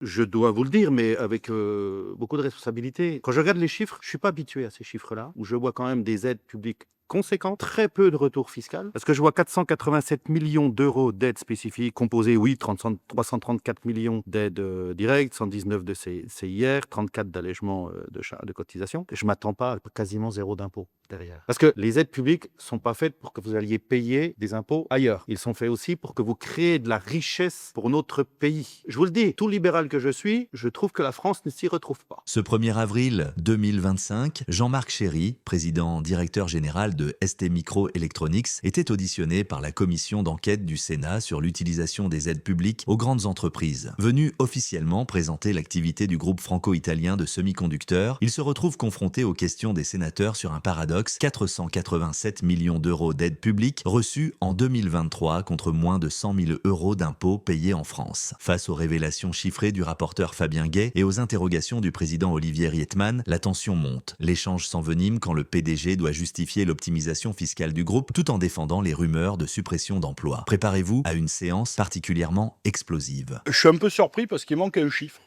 Je dois vous le dire, mais avec beaucoup de responsabilité. Quand je regarde les chiffres, je suis pas habitué à ces chiffres-là, où je vois quand même des aides publiques conséquentes, très peu de retour fiscal, parce que je vois 487 millions d'euros d'aides spécifiques, composées, oui, 334 millions d'aides directes, 119 de CIR, 34 d'allègement de cotisation. Je m'attends pas à quasiment zéro d'impôt derrière. Parce que les aides publiques sont pas faites pour que vous alliez payer des impôts ailleurs. Ils sont faits aussi pour que vous créez de la richesse pour notre pays. Je vous le dis, tout libéral que je suis, je trouve que la France ne s'y retrouve pas. Ce 1er avril 2025, Jean-Marc Chéry, président directeur général de ST Microelectronics, était auditionné par la commission d'enquête du Sénat sur l'utilisation des aides publiques aux grandes entreprises. Venu officiellement présenter l'activité du groupe franco-italien de semi-conducteurs, il se retrouve confronté aux questions des sénateurs sur un paradoxe: 487 millions d'euros d'aides publiques reçues en 2023 contre moins de 100 000 euros d'impôts payés en France. Face aux révélations chiffrées du rapporteur Fabien Gay et aux interrogations du président Olivier Rietmann, la tension monte. L'échange s'envenime quand le PDG doit justifier l'optimisation fiscale du groupe tout en défendant les rumeurs de suppression d'emplois. Préparez-vous à une séance particulièrement explosive. Je suis un peu surpris parce qu'il manque un chiffre.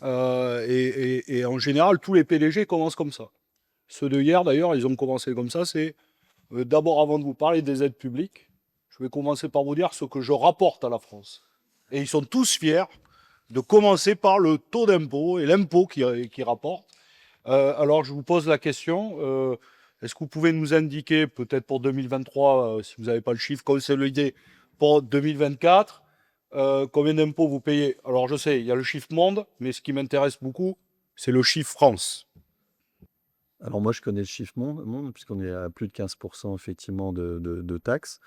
Et en général, tous les PDG commencent comme ça. Ceux de hier, d'ailleurs, ils ont commencé comme ça. C'est d'abord, avant de vous parler des aides publiques, je vais commencer par vous dire ce que je rapporte à la France. Et ils sont tous fiers de commencer par le taux d'impôt et l'impôt qu'ils rapportent. Alors, je vous pose la question. Est-ce que vous pouvez nous indiquer, peut-être pour 2023, si vous n'avez pas le chiffre consolidé, pour 2024, combien d'impôts vous payez? Alors, je sais, il y a le chiffre monde, mais ce qui m'intéresse beaucoup, c'est le chiffre France. Alors moi, je connais le chiffre monde puisqu'on est à plus de 15% effectivement de taxes.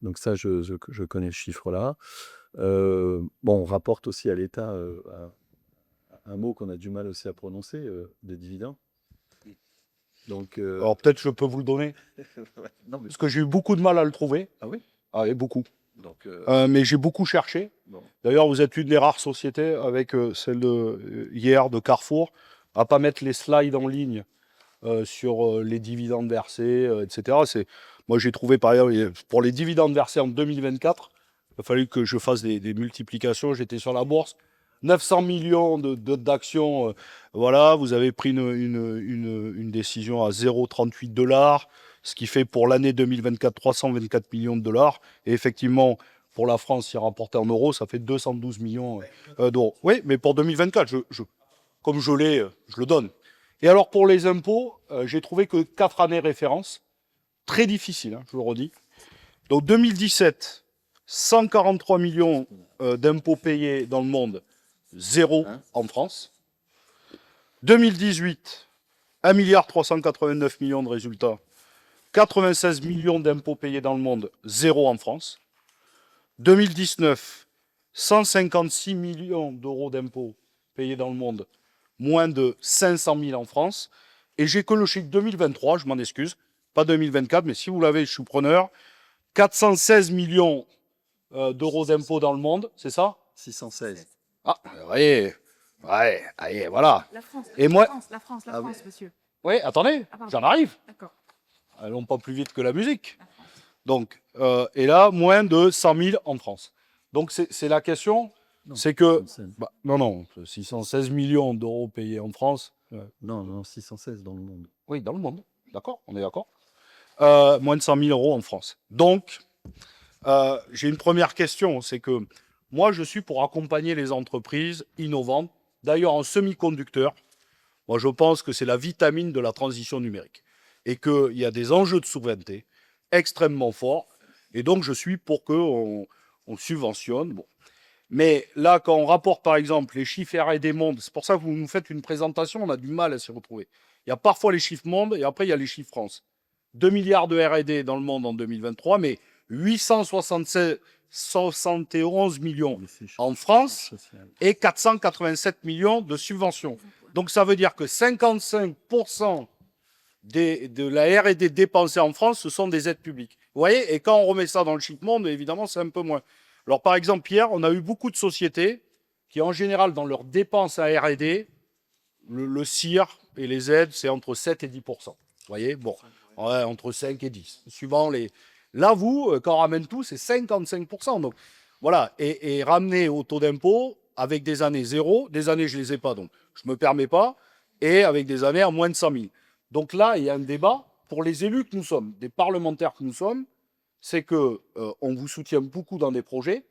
Donc ça, je connais le chiffre-là. On rapporte aussi à l'État un mot qu'on a du mal aussi à prononcer, des dividendes. Donc, Alors, peut-être je peux vous le donner, non, mais... parce que j'ai eu beaucoup de mal à le trouver. Ah oui? Ah oui, beaucoup. Donc, Mais j'ai beaucoup cherché. bon. D'ailleurs, vous êtes une des rares sociétés, avec celle de hier de Carrefour, à pas mettre les slides en ligne sur les dividendes versés, etc. Moi, j'ai trouvé, par exemple, pour les dividendes versés en 2024, il a fallu que je fasse des multiplications. J'étais sur la bourse. 900 millions d'actions, voilà, vous avez pris une décision à 0,38 $, ce qui fait pour l'année 2024 324 millions de dollars. Et effectivement, pour la France, si rapporté en euros, ça fait 212 millions d'euros. Oui, mais pour 2024, comme je l'ai, je le donne. Et alors, pour les impôts, j'ai trouvé que 4 années référence, très difficile, hein, je le redis. Donc 2017, 143 millions d'impôts payés dans le monde, 0 en France. 2018, 1,389 milliard de résultats, 96 millions d'impôts payés dans le monde, 0 en France. 2019, 156 millions d'euros d'impôts payés dans le monde, moins de 500 000 en France. Et j'ai que le chiffre 2023, je m'en excuse, pas 2024, mais si vous l'avez, je suis preneur. 416 millions d'euros d'impôts dans le monde, c'est ça? 616. Ah, ouais, allez, voilà. La France, Et moi... la France, monsieur. Oui, attendez, Ah, pardon. j'en arrive. D'accord. Allons pas plus vite que la musique. Donc, et là, moins de 100 000 en France. Donc, c'est la question, Non, c'est que... 616. non, 616 millions d'euros payés en France. Non, 616 dans le monde. Oui, dans le monde, d'accord, on est d'accord. Moins de 100 000 euros en France. Donc, j'ai une première question, c'est que moi, je suis pour accompagner les entreprises innovantes. D'ailleurs, en semi-conducteur, moi, je pense que c'est la vitamine de la transition numérique et qu'il y a des enjeux de souveraineté extrêmement forts. Et donc, je suis pour qu'on subventionne. Bon. Mais là, quand on rapporte, par exemple, les chiffres R&D monde, c'est pour ça que vous nous faites une présentation, on a du mal à se retrouver. Il y a parfois les chiffres monde et après, il y a les chiffres France. 2 milliards de R&D dans le monde en 2023, mais 871 millions en France et 487 millions de subventions. Donc ça veut dire que 55% de la R&D dépensée en France, ce sont des aides publiques. Vous voyez? Et quand on remet ça dans le chiffre monde, évidemment, c'est un peu moins. Alors par exemple, hier, on a eu beaucoup de sociétés qui, en général, dans leurs dépenses à R&D, le CIR et les aides, c'est entre 7 et 10%. Vous voyez? Bon, ouais, entre 5 et 10, suivant les... Là, vous, quand on ramène tout, c'est 55%. Donc, voilà. Et ramener au taux d'impôt, avec des années zéro, des années je les ai pas, donc je me permets pas, et avec des années à moins de 100 000. Donc là, il y a un débat pour les élus que nous sommes, des parlementaires que nous sommes, c'est que on vous soutient beaucoup dans des projets,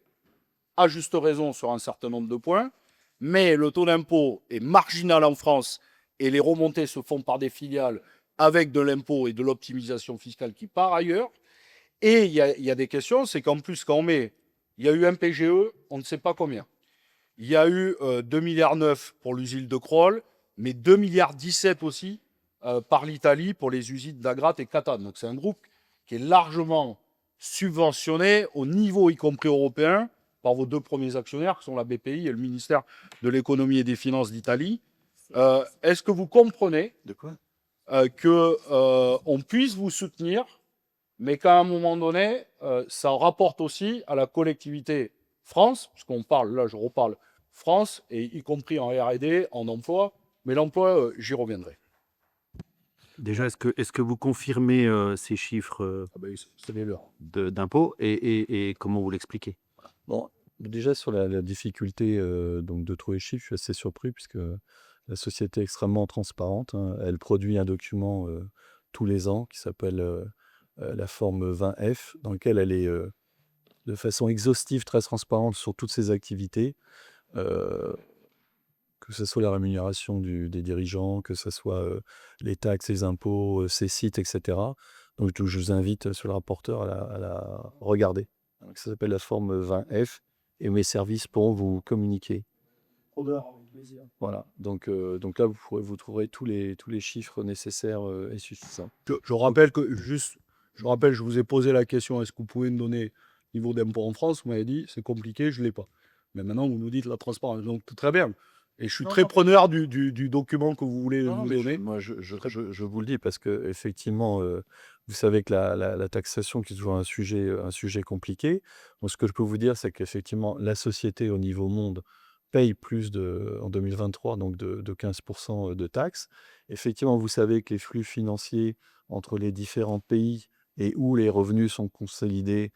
à juste raison sur un certain nombre de points, mais le taux d'impôt est marginal en France et les remontées se font par des filiales avec de l'impôt et de l'optimisation fiscale qui part ailleurs. Et il y a des questions, c'est qu'en plus, quand on met, il y a eu un PGE, on ne sait pas combien. Il y a eu 2,9 milliards pour l'usine de Crolles, mais 2,17 milliards aussi par l'Italie pour les usines d'Agrate et Catane. Donc c'est un groupe qui est largement subventionné au niveau, y compris européen, par vos deux premiers actionnaires, qui sont la BPI et le ministère de l'économie et des finances d'Italie. Est-ce que vous comprenez De quoi? qu'on puisse vous soutenir, mais qu'à un moment donné, ça rapporte aussi à la collectivité France, puisqu'on parle, là je reparle France, et y compris en R&D, en emploi, mais l'emploi, j'y reviendrai. Déjà, est-ce que vous confirmez ces chiffres Ah ben, c'est les leurs. d'impôts et comment vous l'expliquez? Bon, déjà sur la difficulté donc de trouver les chiffres, je suis assez surpris puisque la société est extrêmement transparente, hein. Elle produit un document tous les ans qui s'appelle la forme 20F, dans lequel elle est de façon exhaustive, très transparente sur toutes ses activités, euh, que ce soit la rémunération des dirigeants, que ce soit les taxes, les impôts, ses sites, etc. Donc je vous invite sur le rapporteur à la regarder. Donc, ça s'appelle la forme 20F et mes services pourront vous communiquer. Voilà, donc là vous trouverez tous les chiffres nécessaires et suffisants. Je rappelle je vous ai posé la question, est-ce que vous pouvez me donner le niveau d'impôt en France? Vous m'avez dit, c'est compliqué, je ne l'ai pas. Mais maintenant, vous nous dites la transparence. Donc, très bien. Et je suis très preneur du document que vous voulez Non, nous mais donner. je vous le dis parce que effectivement, vous savez que la taxation qui est toujours un sujet compliqué. Donc, ce que je peux vous dire, c'est qu'effectivement, la société au niveau monde paye plus en 2023, donc de 15% de taxes. Effectivement, vous savez que les flux financiers entre les différents pays et où les revenus sont consolidés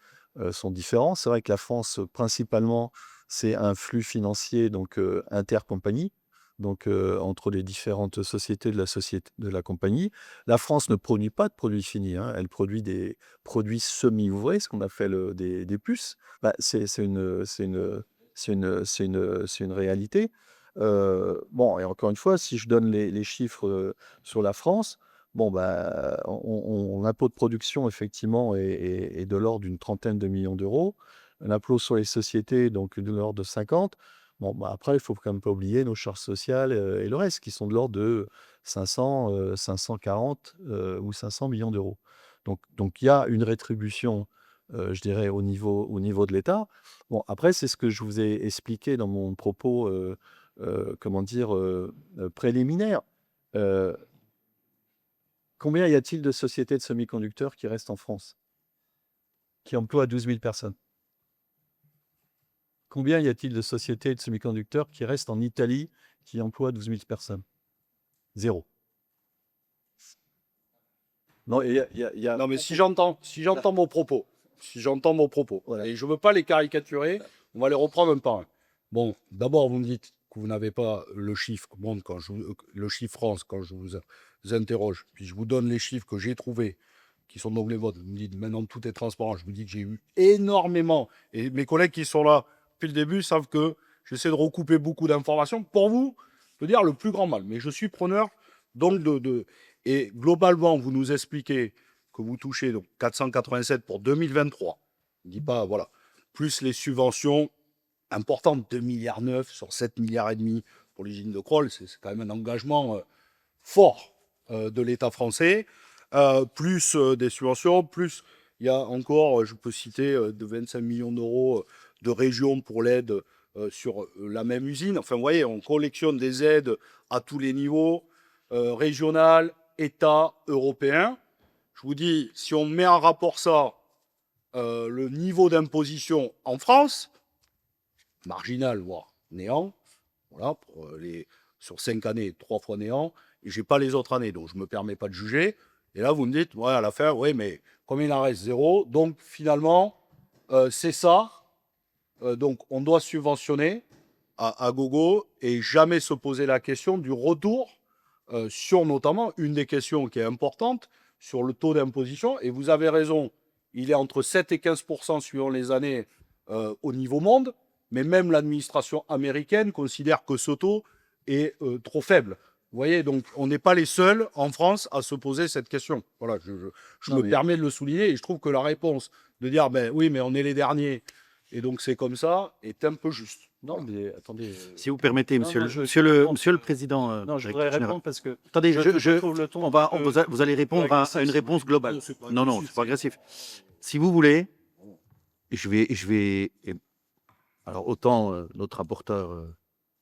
sont différents. C'est vrai que la France, principalement, c'est un flux financier donc intercompagnie, donc entre les différentes sociétés de la compagnie. La France ne produit pas de produits finis, hein. Elle produit des produits semi-ouvrés, ce qu'on appelle des puces. Bah, c'est une réalité. Bon, et encore une fois, si je donne les chiffres sur la France, bon, bah, l'impôt de production, effectivement, est de l'ordre d'une trentaine de millions d'euros. L'impôt sur les sociétés, donc de l'ordre de 50. Bon, bah, après, il ne faut quand même pas oublier nos charges sociales et le reste, qui sont de l'ordre de 540 ou 500 millions d'euros. Donc, il y a une rétribution, je dirais, au niveau de l'État. Bon, après, c'est ce que je vous ai expliqué dans mon propos, préliminaire. Combien y a-t-il de sociétés de semi-conducteurs qui restent en France, qui emploient 12 000 personnes? Combien y a-t-il de sociétés de semi-conducteurs qui restent en Italie, qui emploient 12 000 personnes? Zéro. Non, Non, mais si j'entends mon propos, Voilà. et je ne veux pas les caricaturer, on va les reprendre un par un. Bon, d'abord, vous me dites que vous n'avez pas le chiffre monde le chiffre France quand je vous interroge, puis je vous donne les chiffres que j'ai trouvés, qui sont donc les vôtres. Vous me dites maintenant tout est transparent. Je vous dis que j'ai eu énormément, et mes collègues qui sont là depuis le début savent que j'essaie de recouper beaucoup d'informations pour vous, je veux dire le plus grand mal. Mais je suis preneur donc et globalement, vous nous expliquez que vous touchez donc 487 pour 2023. Je ne dis pas, voilà. Plus les subventions importantes, 2,9 milliards sur 7,5 milliards pour l'usine de Crolles. C'est quand même un engagement fort de l'État français. Plus des subventions, plus il y a encore, je peux citer, de 25 millions d'euros de régions pour l'aide sur la même usine. Enfin, vous voyez, on collectionne des aides à tous les niveaux, régional, État, européen. Je vous dis, si on met en rapport ça, le niveau d'imposition en France, marginal, voire néant, voilà, sur 5 années, 3 fois néant, et je n'ai pas les autres années, donc je ne me permets pas de juger. Et là, vous me dites, ouais, à la fin, oui, mais combien il en reste? Zéro. Donc, finalement, c'est ça. Donc, on doit subventionner à gogo et jamais se poser la question du retour sur notamment une des questions qui est importante, sur le taux d'imposition. Et vous avez raison, il est entre 7 et 15% suivant les années au niveau monde, mais même l'administration américaine considère que ce taux est trop faible. Vous voyez, donc on n'est pas les seuls en France à se poser cette question. Voilà, je Non, me mais- permets de le souligner et je trouve que la réponse de dire ben oui, mais on est les derniers et donc c'est comme ça est un peu juste. Non, mais attendez. Si vous permettez, Non, monsieur, non, le, je- monsieur le président. Non, je directeur voudrais général. répondre parce que Attendez, je trouve le ton. vous allez répondre à une réponse globale. Non, non, c'est pas agressif. Si vous voulez, je vais. Alors, autant notre rapporteur,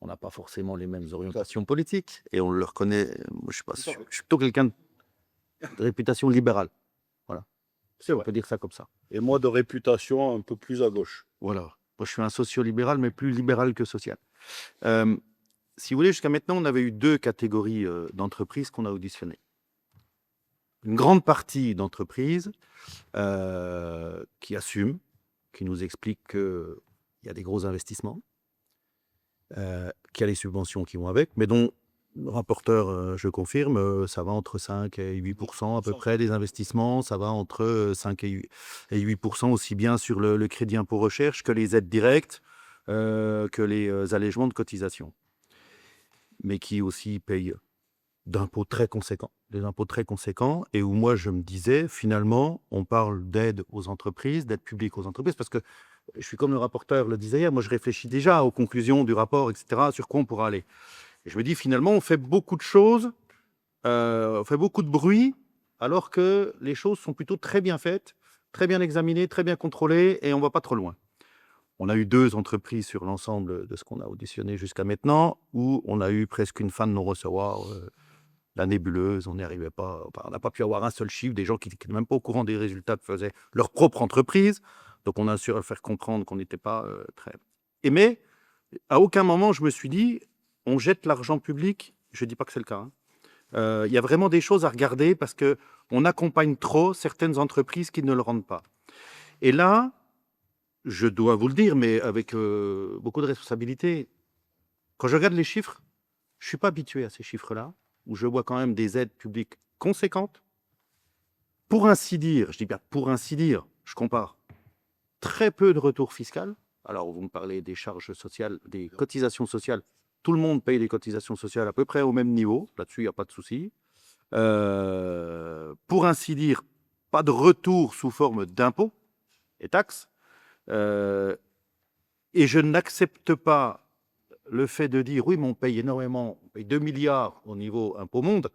on n'a pas forcément les mêmes orientations politiques et on le reconnaît. Moi, je suis plutôt quelqu'un de réputation libérale. Voilà. C'est On vrai. peut dire ça comme ça. Et moi de réputation un peu plus à gauche. Voilà. Moi, je suis un socio-libéral, mais plus libéral que social. Si vous voulez, jusqu'à maintenant, on avait eu deux catégories d'entreprises qu'on a auditionnées. Une grande partie d'entreprises qui assument, qui nous expliquent qu'il y a des gros investissements, qu'il y a les subventions qui vont avec, mais dont le rapporteur, je confirme, ça va entre 5 et 8% à peu près des investissements, ça va entre 5 et 8% aussi bien sur le crédit impôt recherche que les aides directes, que les allègements de cotisations, mais qui aussi payent d'impôts très conséquents, des impôts très conséquents, et où moi je me disais, finalement, on parle d'aide aux entreprises, d'aide publique aux entreprises, parce que je suis comme le rapporteur le disait hier, moi je réfléchis déjà aux conclusions du rapport, etc., sur quoi on pourra aller. Et je me dis, finalement, on fait beaucoup de choses, on fait beaucoup de bruit, alors que les choses sont plutôt très bien faites, très bien examinées, très bien contrôlées, et on ne va pas trop loin. On a eu 2 entreprises sur l'ensemble de ce qu'on a auditionné jusqu'à maintenant, où on a eu presque une fin de non-recevoir, la nébuleuse, on n'y arrivait pas, enfin, on n'a pas pu avoir un seul chiffre, des gens qui n'étaient même pas au courant des résultats que faisait leur propre entreprise, donc on a su leur faire comprendre qu'on n'était pas très... Mais à aucun moment je me suis dit, on jette l'argent public, je ne dis pas que c'est le cas, hein. Il y a vraiment des choses à regarder parce qu'on accompagne trop certaines entreprises qui ne le rendent pas. Et là, je dois vous le dire, mais avec beaucoup de responsabilité, quand je regarde les chiffres, je ne suis pas habitué à ces chiffres-là, où je vois quand même des aides publiques conséquentes. Pour ainsi dire, je dis bien pour ainsi dire, je compare, très peu de retour fiscal. Alors, vous me parlez des charges sociales, des cotisations sociales. Tout le monde paye des cotisations sociales à peu près au même niveau. Là-dessus, il n'y a pas de souci. Pour ainsi dire, pas de retour sous forme d'impôts et taxes. Et je n'accepte pas le fait de dire, oui, mais on paye énormément, on paye 2 milliards au niveau impôt monde,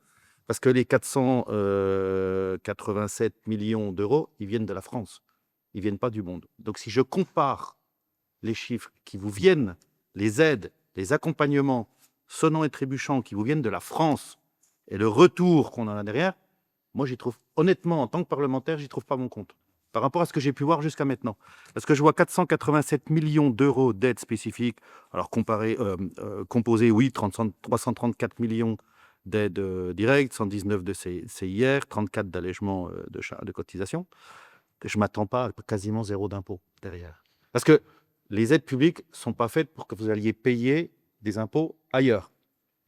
parce que les 487 millions d'euros, ils viennent de la France. Ils ne viennent pas du monde. Donc, si je compare les chiffres qui vous viennent, les aides, les accompagnements sonnants et trébuchants qui vous viennent de la France et le retour qu'on en a derrière, moi, j'y trouve, honnêtement, en tant que parlementaire, j'y trouve pas mon compte par rapport à ce que j'ai pu voir jusqu'à maintenant. Parce que je vois 487 millions d'euros d'aides spécifiques, alors composé, oui, 334 millions d'aides directes, 119 de CIR, 34 d'allègements de cotisations. Je ne m'attends pas à quasiment zéro d'impôt derrière. Parce que les aides publiques ne sont pas faites pour que vous alliez payer des impôts ailleurs.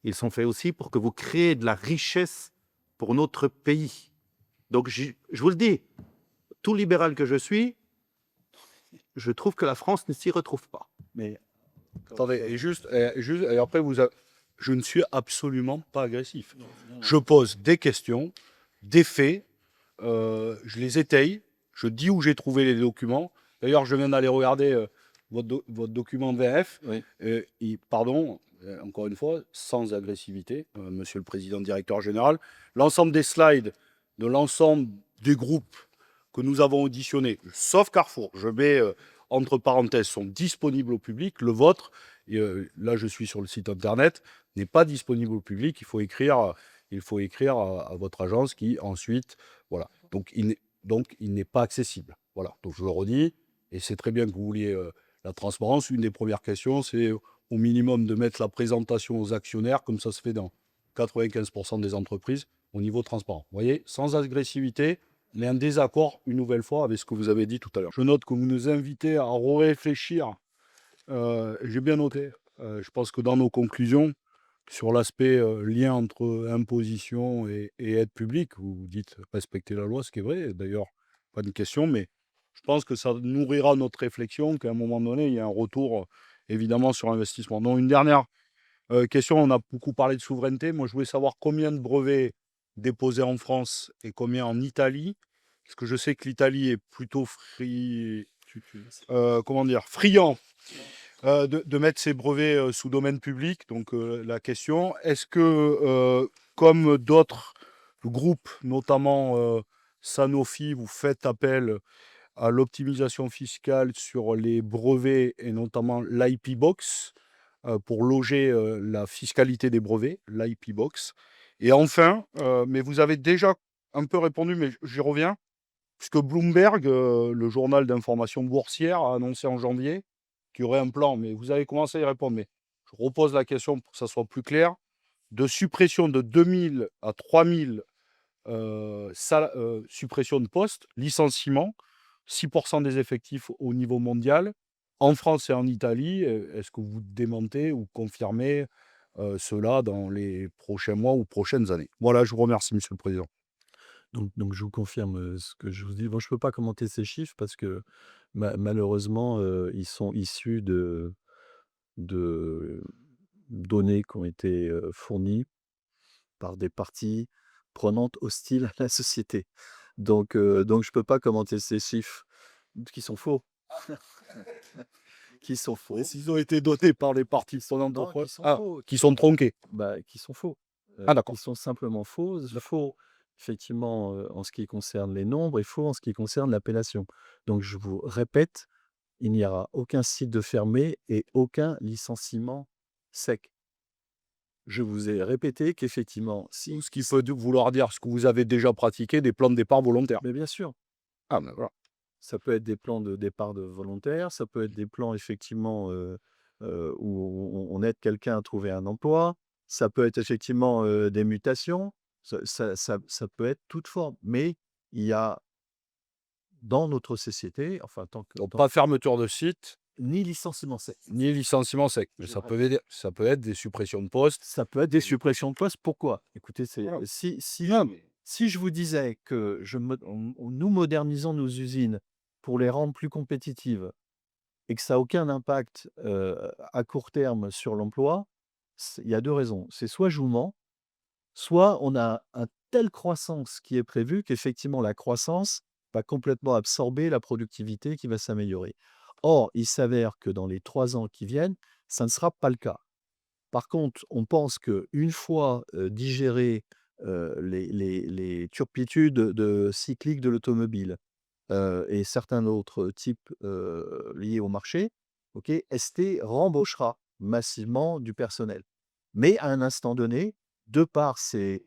Ils sont faits aussi pour que vous créez de la richesse pour notre pays. Donc, je vous le dis, tout libéral que je suis, je trouve que la France ne s'y retrouve pas. Mais attendez, et après je ne suis absolument pas agressif. Je pose des questions, des faits, je les étaye, je dis où j'ai trouvé les documents. D'ailleurs, je viens d'aller regarder votre document de VF. Oui. Pardon, encore une fois, sans agressivité, monsieur le président directeur général. L'ensemble des slides de l'ensemble des groupes que nous avons auditionnés, sauf Carrefour, je mets entre parenthèses, sont disponibles au public. Le vôtre, là je suis sur le site internet, n'est pas disponible au public. Il faut écrire à votre agence qui ensuite, voilà. Donc il n'est pas accessible. Voilà. Donc je le redis, et c'est très bien que vous vouliez la transparence. Une des premières questions, c'est au minimum de mettre la présentation aux actionnaires, comme ça se fait dans 95% des entreprises, au niveau transparent. Vous voyez, sans agressivité, mais un désaccord, une nouvelle fois, avec ce que vous avez dit tout à l'heure. Je note que vous nous invitez à réfléchir. J'ai bien noté Je pense que dans nos conclusions, sur l'aspect lien entre imposition et aide publique, vous dites respecter la loi, ce qui est vrai, d'ailleurs, pas de question, mais je pense que ça nourrira notre réflexion qu'à un moment donné, il y a un retour évidemment sur investissement. Donc, une dernière question, on a beaucoup parlé de souveraineté. Moi, je voulais savoir combien de brevets déposés en France et combien en Italie. Parce que je sais que l'Italie est plutôt comment dire, friand de mettre ses brevets sous domaine public. Donc, la question, est-ce que, comme d'autres groupes, notamment Sanofi, vous faites appel à l'optimisation fiscale sur les brevets et notamment l'IP Box pour loger la fiscalité des brevets, l'IP Box. Et enfin, mais vous avez déjà un peu répondu, mais j'y reviens, puisque Bloomberg, le journal d'information boursière, a annoncé en janvier qu'il y aurait un plan, mais vous avez commencé à y répondre, mais je repose la question pour que ça soit plus clair, de suppression de 2000 à 3000 suppression de postes, licenciements, 6% des effectifs au niveau mondial, en France et en Italie. Est-ce que vous démentez ou confirmez cela dans les prochains mois ou prochaines années? Voilà, je vous remercie, Monsieur le Président. Donc je vous confirme, ce que je vous dis. Bon, je peux pas commenter ces chiffres parce que malheureusement, ils sont issus de données qui ont été, fournies par des parties prenantes hostiles à la société. Donc je peux pas commenter ces chiffres qui sont faux. Qui sont faux. Et s'ils ont été dotés par les parties prenantes, Non, pourquoi qui sont Ah, faux. qui sont tronqués. Qui sont faux. Ah, d'accord. Qui sont simplement faux. Faux, effectivement, en ce qui concerne les nombres et faux en ce qui concerne l'appellation. Donc je vous répète, il n'y aura aucun site de fermé et aucun licenciement sec. Je vous ai répété qu'effectivement, si Ce qui peut vouloir dire ce que vous avez déjà pratiqué, des plans de départ volontaires. mais bien sûr, Ah, ben voilà. ça peut être des plans de départ de volontaires, ça peut être des plans effectivement, où on aide quelqu'un à trouver un emploi, ça peut être effectivement, des mutations, ça peut être toute forme. Mais il y a dans notre société, enfin tant que Donc, pas de fermeture de site, ni licenciement sec. ni licenciement sec. Mais Je ça peut être des suppressions de postes. Ça peut être des suppressions de postes. Pourquoi? Écoutez, Voilà. si si je vous disais que nous modernisons nos usines pour les rendre plus compétitives et que ça a aucun impact, à court terme sur l'emploi, il y a 2 raisons. C'est soit je vous mens, soit on a une telle croissance qui est prévue qu'effectivement la croissance va complètement absorber la productivité qui va s'améliorer. Or, il s'avère que dans les 3 ans qui viennent, ça ne sera pas le cas. Par contre, on pense qu'une fois, digérées, les turpitudes cycliques de l'automobile, et certains autres types, liés au marché, OK, ST rembauchera massivement du personnel. Mais à un instant donné, de par ses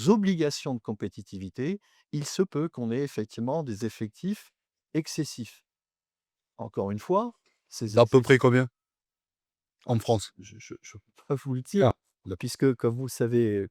obligations de compétitivité, il se peut qu'on ait effectivement des effectifs excessifs. Encore une fois, ces D'à peu effectifs près combien en France? je peux pas vous le dire, puisque comme vous le savez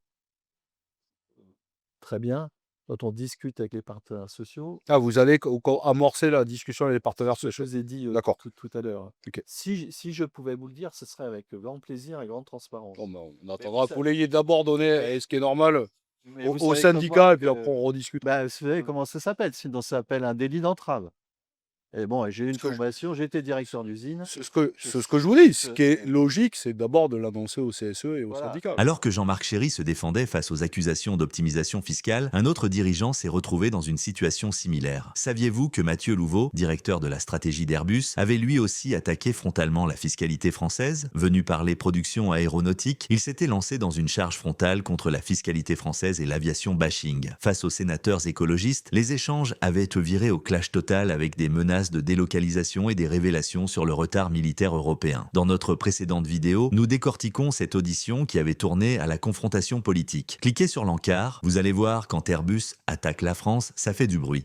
très bien, quand on discute avec les partenaires sociaux, Ah, vous allez amorcer la discussion avec les partenaires ce que je sociaux. vous ai dit, D'accord. tout à l'heure. Ok. Si je pouvais vous le dire, ce serait avec grand plaisir et grande transparence. Bon, ben, on vous attendra que savez- vous l'ayez d'abord donné, et ce qui est normal, Mais au vous savez comme syndicat, moi et puis après que on rediscute. vous savez comment ça s'appelle? Sinon ça s'appelle un délit d'entrave. Et bon, j'ai eu une Ce que je- formation, j'ai été directeur d'usine. C'est ce que je vous dis. Ce qui est logique, c'est d'abord de l'annoncer au CSE et au Voilà. syndicat. Alors que Jean-Marc Chéry se défendait face aux accusations d'optimisation fiscale, un autre dirigeant s'est retrouvé dans une situation similaire. Saviez-vous que Mathieu Louveau, directeur de la stratégie d'Airbus, avait lui aussi attaqué frontalement la fiscalité française? Venu parler production aéronautique, il s'était lancé dans une charge frontale contre la fiscalité française et l'aviation bashing. Face aux sénateurs écologistes, les échanges avaient viré au clash total avec des menaces de délocalisation et des révélations sur le retard militaire européen. Dans notre précédente vidéo, nous décortiquons cette audition qui avait tourné à la confrontation politique. Cliquez sur l'encart, vous allez voir quand Airbus attaque la France, ça fait du bruit.